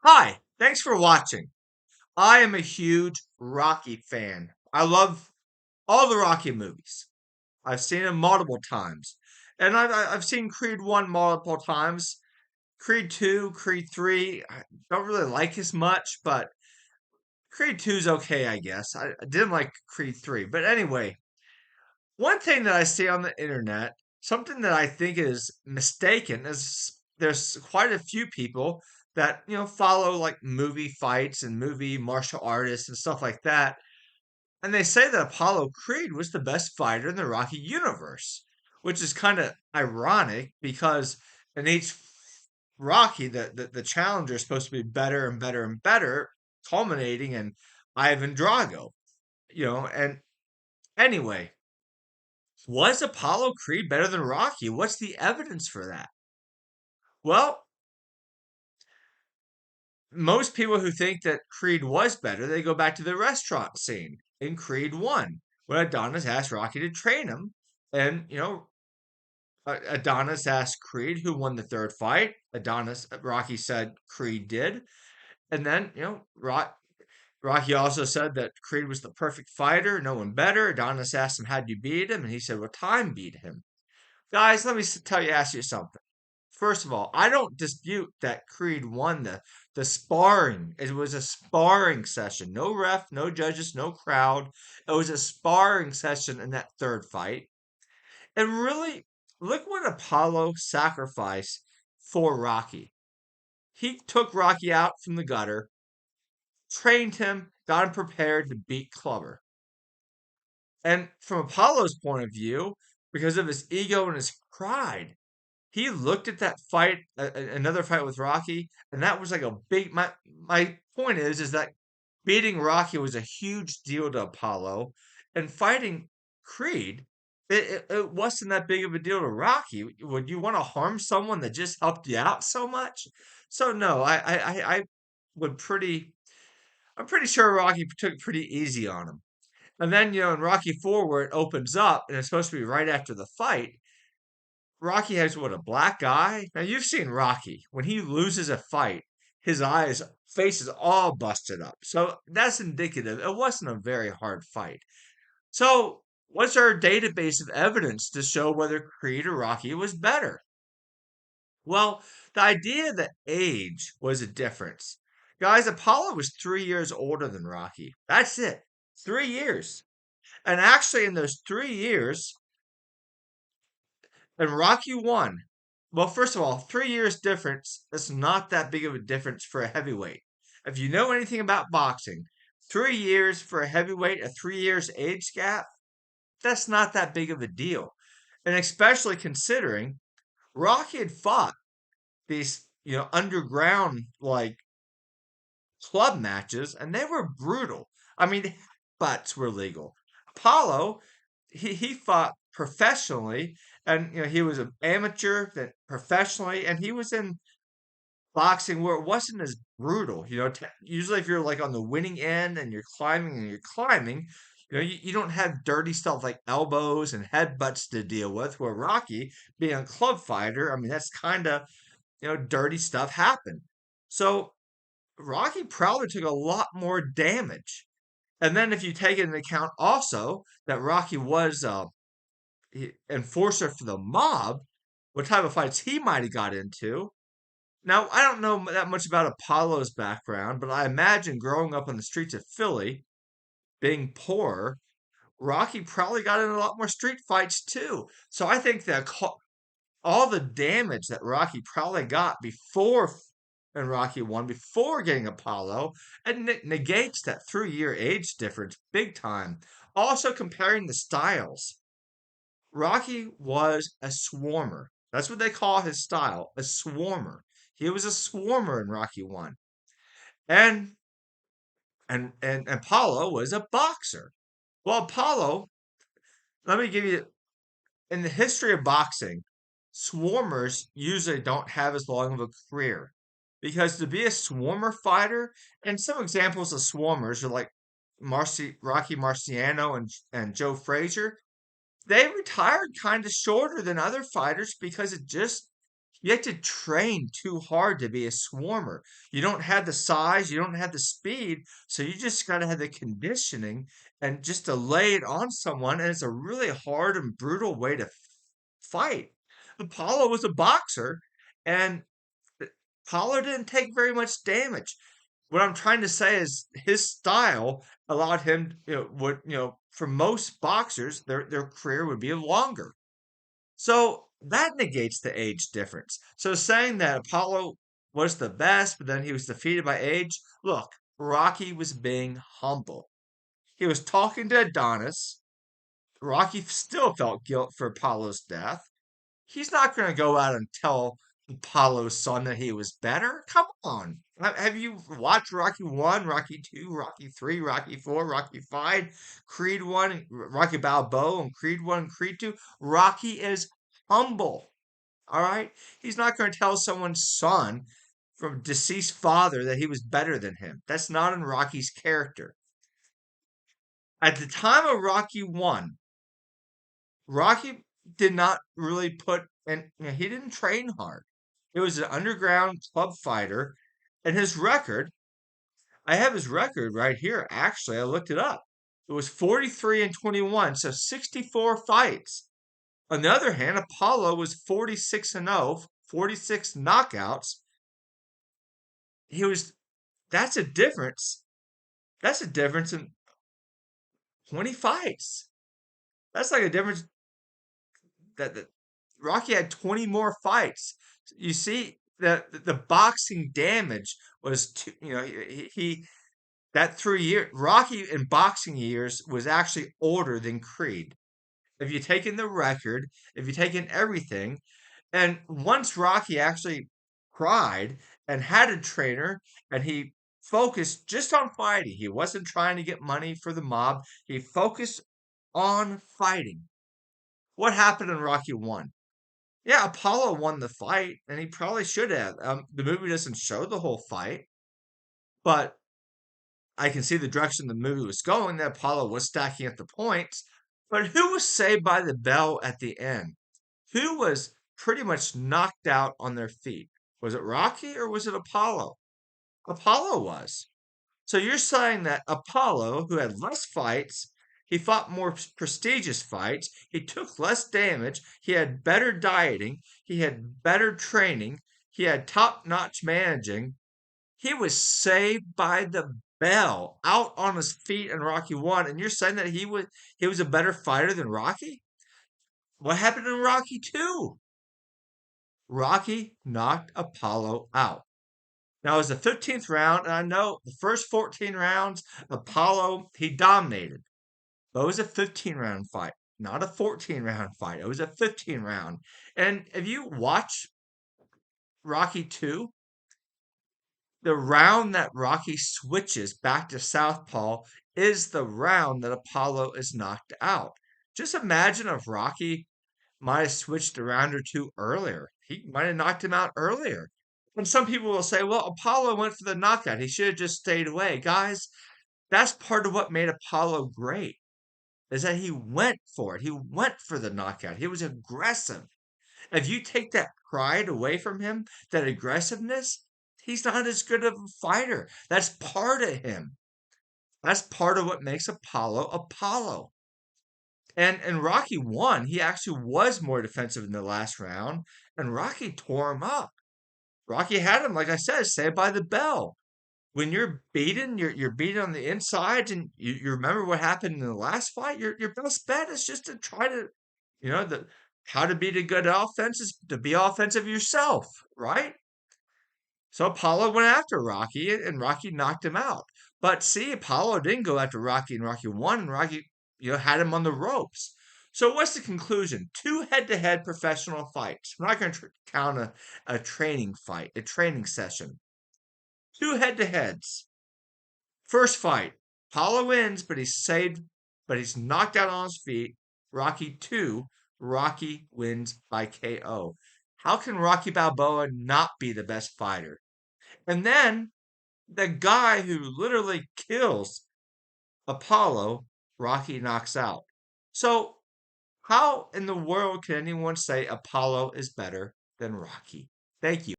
Hi, thanks for watching. I am a huge Rocky fan. I love all the Rocky movies. I've seen them multiple times. And I've seen Creed 1 multiple times. Creed 2, Creed 3, I don't really like as much, but Creed 2 is okay, I guess. I didn't like Creed 3. But anyway, one thing that I see on the internet, something that I think is mistaken, is there's quite a few people that, follow like movie fights and movie martial artists and stuff like that. And they say that Apollo Creed was the best fighter in the Rocky universe, which is kind of ironic because in each Rocky, the challenger is supposed to be better and better and better, culminating in Ivan Drago, and anyway. Was Apollo Creed better than Rocky? What's the evidence for that? Well, most people who think that Creed was better, they go back to the restaurant scene in Creed 1 when Adonis asked Rocky to train him. And, Adonis asked Creed who won the third fight. Rocky said Creed did. And then, Rocky also said that Creed was the perfect fighter, no one better. Adonis asked him, how'd you beat him? And he said, well, time beat him. Guys, let me ask you something. First of all, I don't dispute that Creed won the sparring. It was a sparring session. No ref, no judges, no crowd. It was a sparring session in that third fight. And really, look what Apollo sacrificed for Rocky. He took Rocky out from the gutter, trained him, got him prepared to beat Clubber. And from Apollo's point of view, because of his ego and his pride, he looked at that fight, another fight with Rocky, and that was like a big. My point is that beating Rocky was a huge deal to Apollo, and fighting Creed, it wasn't that big of a deal to Rocky. Would you want to harm someone that just helped you out so much? So no, I would pretty. I'm pretty sure Rocky took it pretty easy on him. And then in Rocky 4, where it opens up, and it's supposed to be right after the fight. Rocky has what, a black eye? Now you've seen Rocky. When he loses a fight, his face is all busted up. So that's indicative. It wasn't a very hard fight. So what's our database of evidence to show whether Creed or Rocky was better? Well, the idea that age was a difference. Guys, Apollo was 3 years older than Rocky. That's it. 3 years. And actually, in those 3 years, and Rocky won. Well, first of all, 3 years difference, that's not that big of a difference for a heavyweight. If you know anything about boxing, 3 years for a heavyweight, a 3 years age gap, that's not that big of a deal. And especially considering Rocky had fought these, underground like club matches, and they were brutal. I mean, butts were legal. Apollo, he fought professionally, and he was an amateur, then professionally, and he was in boxing where it wasn't as brutal. Usually if you're like on the winning end and you're climbing, you don't have dirty stuff like elbows and headbutts to deal with. Where Rocky, being a club fighter, I mean that's kind of dirty stuff happened. So Rocky probably took a lot more damage. And then if you take into account also that Rocky was enforcer for the mob, what type of fights he might have got into. Now, I don't know that much about Apollo's background, but I imagine growing up on the streets of Philly, being poor, Rocky probably got in a lot more street fights too. So I think that all the damage that Rocky probably got before in Rocky 1, before getting Apollo, and negates that 3 year age difference big time. Also comparing the styles. Rocky was a swarmer. That's what they call his style, a swarmer. He was a swarmer in Rocky 1. And and Apollo was a boxer. Well, Apollo, let me give you in the history of boxing, swarmers usually don't have as long of a career. Because to be a swarmer fighter, and some examples of swarmers are like Rocky Marciano and Joe Frazier, they retired kind of shorter than other fighters because it just You have to train too hard to be a swarmer. You don't have the size, you don't have the speed, so you just got to have the conditioning and just to lay it on someone. And it's a really hard and brutal way to fight. Apollo was a boxer, and Apollo didn't take very much damage. What I'm trying to say is his style allowed him, for most boxers, their career would be longer. So that negates the age difference. So saying that Apollo was the best, but then he was defeated by age, look, Rocky was being humble. He was talking to Adonis. Rocky still felt guilt for Apollo's death. He's not going to go out and tell Apollo's son that he was better. Come on. Have you watched Rocky 1, Rocky 2, Rocky 3, Rocky 4, Rocky 5, Creed 1, Rocky Balboa, and Creed 1, Creed 2? Rocky is humble. All right? He's not going to tell someone's son from deceased father that he was better than him. That's not in Rocky's character. At the time of Rocky 1, Rocky did not really put and he didn't train hard. It was an underground club fighter, and his record, I have his record right here. Actually, I looked it up. It was 43 and 21, so 64 fights. On the other hand, Apollo was 46 and 0, 46 knockouts. He was that's a difference. That's a difference in 20 fights. That's like a difference that Rocky had 20 more fights. You see, the boxing damage was too, he that 3 year Rocky in boxing years was actually older than Creed. If you take in the record, if you take in everything, and once Rocky actually cried and had a trainer and he focused just on fighting, he wasn't trying to get money for the mob. He focused on fighting. What happened in Rocky 1? Yeah, Apollo won the fight, and he probably should have. The movie doesn't show the whole fight, but I can see the direction the movie was going, that Apollo was stacking up the points. But who was saved by the bell at the end? Who was pretty much knocked out on their feet? Was it Rocky or was it Apollo? Apollo was. So you're saying that Apollo, who had less fights, he fought more prestigious fights, he took less damage, he had better dieting, he had better training, he had top-notch managing. He was saved by the bell, out on his feet in Rocky 1, and you're saying that he was a better fighter than Rocky? What happened in Rocky 2? Rocky knocked Apollo out. Now, it was the 15th round, and I know the first 14 rounds, Apollo, he dominated. But it was a 15-round fight, not a 14-round fight. It was a 15 round. And if you watch Rocky 2, the round that Rocky switches back to Southpaw is the round that Apollo is knocked out. Just imagine if Rocky might have switched a round or two earlier. He might have knocked him out earlier. And some people will say, well, Apollo went for the knockout. He should have just stayed away. Guys, that's part of what made Apollo great, is that he went for it. He went for the knockout. He was aggressive. If you take that pride away from him, that aggressiveness, he's not as good of a fighter. That's part of him. That's part of what makes Apollo Apollo. And in Rocky 1, he actually was more defensive in the last round, and Rocky tore him up. Rocky had him, like I said, saved by the bell. When you're beaten, you're beaten on the inside, and you remember what happened in the last fight. Your best bet is just to try to, the how to beat a good offense is to be offensive yourself, right? So Apollo went after Rocky, and Rocky knocked him out. But see, Apollo didn't go after Rocky in Rocky 1, and Rocky, had him on the ropes. So what's the conclusion? Two head-to-head professional fights. We're not going to count a training fight, a training session. Two head-to-heads. First fight, Apollo wins, but he's knocked out on his feet. Rocky 2, Rocky wins by KO. How can Rocky Balboa not be the best fighter? And then the guy who literally kills Apollo, Rocky knocks out. So how in the world can anyone say Apollo is better than Rocky? Thank you.